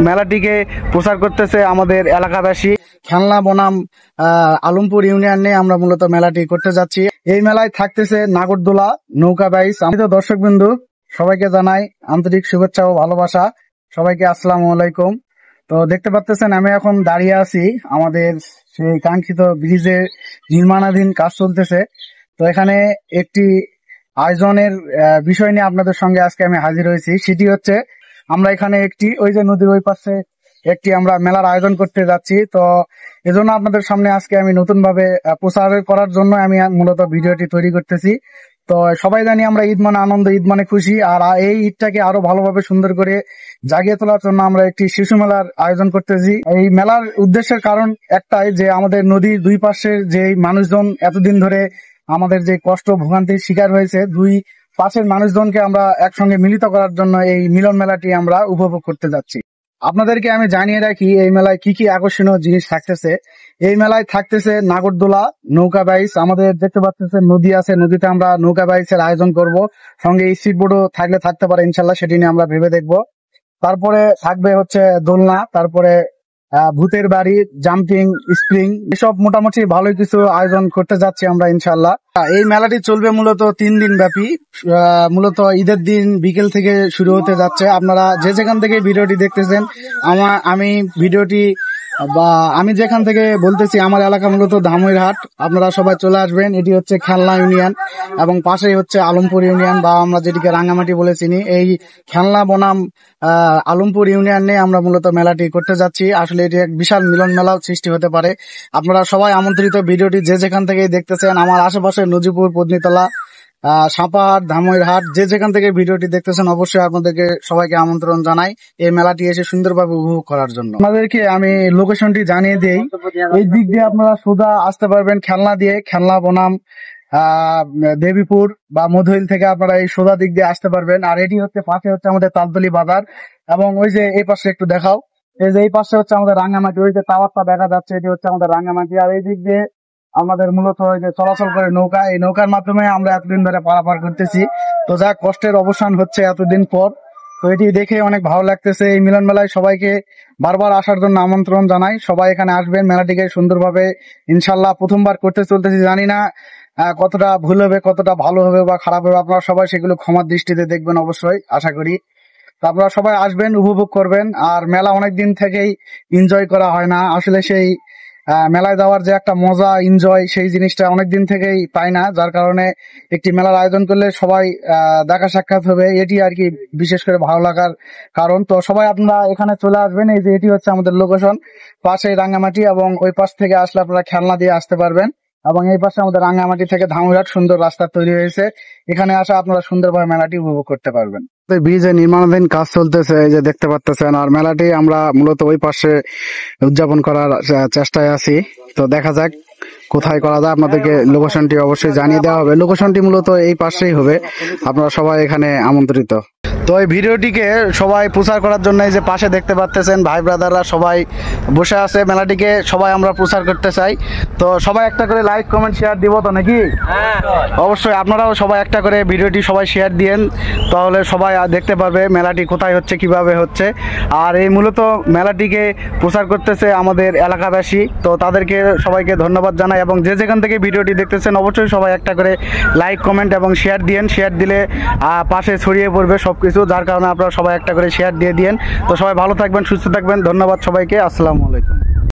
মেলাটিকে প্রচার করতেছে আমাদের এলাকাবাসী। খেলনা বনাম আলমপুর ইউনিয়নে আমরা মূলত মেলাটি করতে যাচ্ছি। এই মেলায় থাকতেছে নাগরদোলা, নৌকা বাইচ। আমি তো দর্শক বিন্দু সবাইকে জানাই আন্তরিক শুভেচ্ছা ও ভালোবাসা। সবাইকে আসসালামু আলাইকুম। তো দেখতে পাচ্ছেন আমি এখন দাঁড়িয়ে আছি আমাদের সেই কাঙ্ক্ষিত ব্রিজের নির্মাণাধীন কাজ চলতেছে। তো এখানে একটি আয়োজনের বিষয় নিয়ে আপনাদের সঙ্গে আজকে আমি হাজির হয়েছি। সেটি হচ্ছে আমরা এখানে একটি ওই যে নদীর ওই পাশে একটি আমরা মেলার আয়োজন করতে যাচ্ছি। তো এজন্য আপনাদের সামনে আজকে আমি নতুন ভাবে প্রচার করার জন্য আমি মূলত ভিডিওটি তৈরি করতেছি। তো সবাই জানি আমরা ঈদ মানে আনন্দ, ঈদ মানে খুশি। আর এই ঈদটাকে আরো ভালোভাবে সুন্দর করে জাগিয়ে তোলার জন্য আমরা একটি শিশু মেলার আয়োজন করতেছি। এই মেলার উদ্দেশ্যের কারণ একটাই, যে আমাদের নদীর দুই পাশের যে মানুষজন এতদিন ধরে আমাদের যে কষ্ট ভোগান্তির শিকার হয়েছে, দুই পাশের মানুষজনকে আমরা একসঙ্গে মিলিত করার জন্য এই মিলন মেলাটি আমরা উপভোগ করতে যাচ্ছি। আপনাদেরকে আমি জানিয়ে রাখি এই মেলায় কি কি আকর্ষণীয় জিনিস থাকতেছে। এই মেলায় থাকতেছে নাগরদোলা, নৌকা বাইচ। আমাদের দেখতে পাচ্ছেন নদী আছে, নদীতে আমরা নৌকা বাইচের আয়োজন করব। সঙ্গে স্পিড বোটও থাকলে থাকতে পারে ইনশাল্লাহ, সেটি নিয়ে আমরা ভেবে দেখবো। তারপরে থাকবে হচ্ছে দোলনা, তারপরে ভূতের বাড়ি, জাম্পিং, স্প্রিং, এসব মোটামুটি ভালোই কিছু আয়োজন করতে যাচ্ছি আমরা ইনশাল্লাহ। এই মেলাটি চলবে মূলত 3 দিন ব্যাপী। মূলত ঈদের দিন বিকেল থেকে শুরু হতে যাচ্ছে। আপনারা যে যেখান থেকে ভিডিওটি দেখতেছেন, আমি ভিডিওটি বা আমি যেখান থেকে বলতেছি, আমার এলাকা মূলত ধামইরহাট। আপনারা সবাই চলে আসবেন। এটি হচ্ছে খেলনা ইউনিয়ন এবং পাশেই হচ্ছে আলমপুর ইউনিয়ন বা আমরা যেটিকে রাঙ্গামাটি বলে চিনি। এই খেলনা বনাম আলমপুর ইউনিয়নে আমরা মূলত মেলাটি করতে যাচ্ছি। আসলে এটি এক বিশাল মিলন মেলাও সৃষ্টি হতে পারে। আপনারা সবাই আমন্ত্রিত। ভিডিওটি যে যেখান থেকে দেখতেছেন, আমার আশেপাশে নজিপুর, পত্নীতলা, সাপাহাট, ধামইরহাট, যে যেখান থেকে ভিডিওটি দেখতেছেন, অবশ্যই আপনাদেরকে সবাইকে আমন্ত্রণ জানাই এই মেলাটি এসে সুন্দরভাবে উপভোগ করার জন্য। আপনাদেরকে আমি লোকেশনটি জানিয়ে দেই। এই দিক দিয়ে আপনারা সোজা আসতে পারবেন খেলনা দিয়ে, খেলনা বনাম দেবীপুর বা মধুইল থেকে আপনারা এই সোজা দিক দিয়ে আসতে পারবেন। আর এটি হচ্ছে পাশে হচ্ছে আমাদের তালতলি বাজার, এবং ওই যে এই পাশে একটু দেখাও, এই যে এই পাশে হচ্ছে আমাদের রাঙ্গামাটি, ওই যে টাওয়ারটা দেখা যাচ্ছে, এটি হচ্ছে আমাদের রাঙ্গামাটি। আর এই দিক দিয়ে আমাদের মূলত যে চলাচল করে নৌকা, এই নৌকার মাধ্যমে আমরা এতদিন ধরে পারাপার করতেছি। তো যা কষ্টের অবসান হচ্ছে এতদিন পর, তো এটি দেখে অনেক ভালো লাগতেছে। এই মিলন মেলায় সবাইকে বারবার আসার জন্য আমন্ত্রণ জানাই। সবাই এখানে আসবেন, মেলাটিকে সুন্দরভাবে ইনশাল্লাহ প্রথমবার করতে চলতেছি, জানি না কতটা ভুল হবে, কতটা ভালো হবে বা খারাপ হবে। আপনারা সবাই সেগুলো ক্ষমার দৃষ্টিতে দেখবেন অবশ্যই, আশা করি। তো আপনারা সবাই আসবেন, উপভোগ করবেন। আর মেলা অনেকদিন থেকেই এনজয় করা হয় না। আসলে সেই মেলায় যাওয়ার যে একটা মজা, এনজয়, সেই জিনিসটা অনেকদিন থেকেই পাই না। যার কারণে একটি মেলার আয়োজন করলে সবাই দেখা সাক্ষাৎ হবে, এটি আর কি বিশেষ করে ভালো লাগার কারণ। তো সবাই আপনারা এখানে চলে আসবেন। এই যে এটি হচ্ছে আমাদের লোকেশন, পাশে রাঙ্গামাটি, এবং ওই পাশ থেকে আসলে আপনারা খেলনা দিয়ে আসতে পারবেন। এবং এই পাশে আমাদের রাঙ্গামাটি থেকে ধামইরহাট সুন্দর রাস্তা তৈরি হয়েছে, এখানে আসা আপনারা সুন্দরভাবে মেলাটি উপভোগ করতে পারবেন। ব্রিজে নির্মাণাধীন কাজ চলতেছে, এই যে দেখতে পাচ্ছেন। আর মেলাটি আমরা মূলত ওই পাশে উদযাপন করার চেষ্টায় আছি। তো দেখা যাক কোথায় করা যায়। আপনাদেরকে লোকেশনটি অবশ্যই জানিয়ে দেওয়া হবে। লোকেশনটি মূলত এই পাশেই হবে, আপনারা সবাই এখানে আমন্ত্রিত। তো এই ভিডিওটিকে সবাই প্রচার করার জন্য এই যে পাশে দেখতে পাচ্ছেন ভাই ব্রাদাররা সবাই বসে আছে। মেলাটিকে সবাই আমরা প্রচার করতে চাই। তো সবাই একটা করে লাইক, কমেন্ট, শেয়ার দিব তো নাকি? অবশ্যই আপনারাও সবাই একটা করে ভিডিওটি সবাই শেয়ার দিয়েন, তাহলে সবাই দেখতে পারবে মেলাটি কোথায় হচ্ছে, কিভাবে হচ্ছে। আর এই মূলত মেলাটিকে প্রচার করতেছে আমাদের এলাকাবাসী। তো তাদেরকে সবাইকে ধন্যবাদ জানাই। এবং যে যেখান থেকে ভিডিওটি দেখতেছেন, অবশ্যই সবাই একটা করে লাইক, কমেন্ট এবং শেয়ার দিয়েন। শেয়ার দিলে পাশে ছড়িয়ে পড়বে সবকিছু, যার কারণে আপনারা সবাই একটা করে শেয়ার দিয়ে দিয়েন। তো সবাই ভালো থাকবেন, সুস্থ থাকবেন। ধন্যবাদ সবাইকে। আসসালামু আলাইকুম।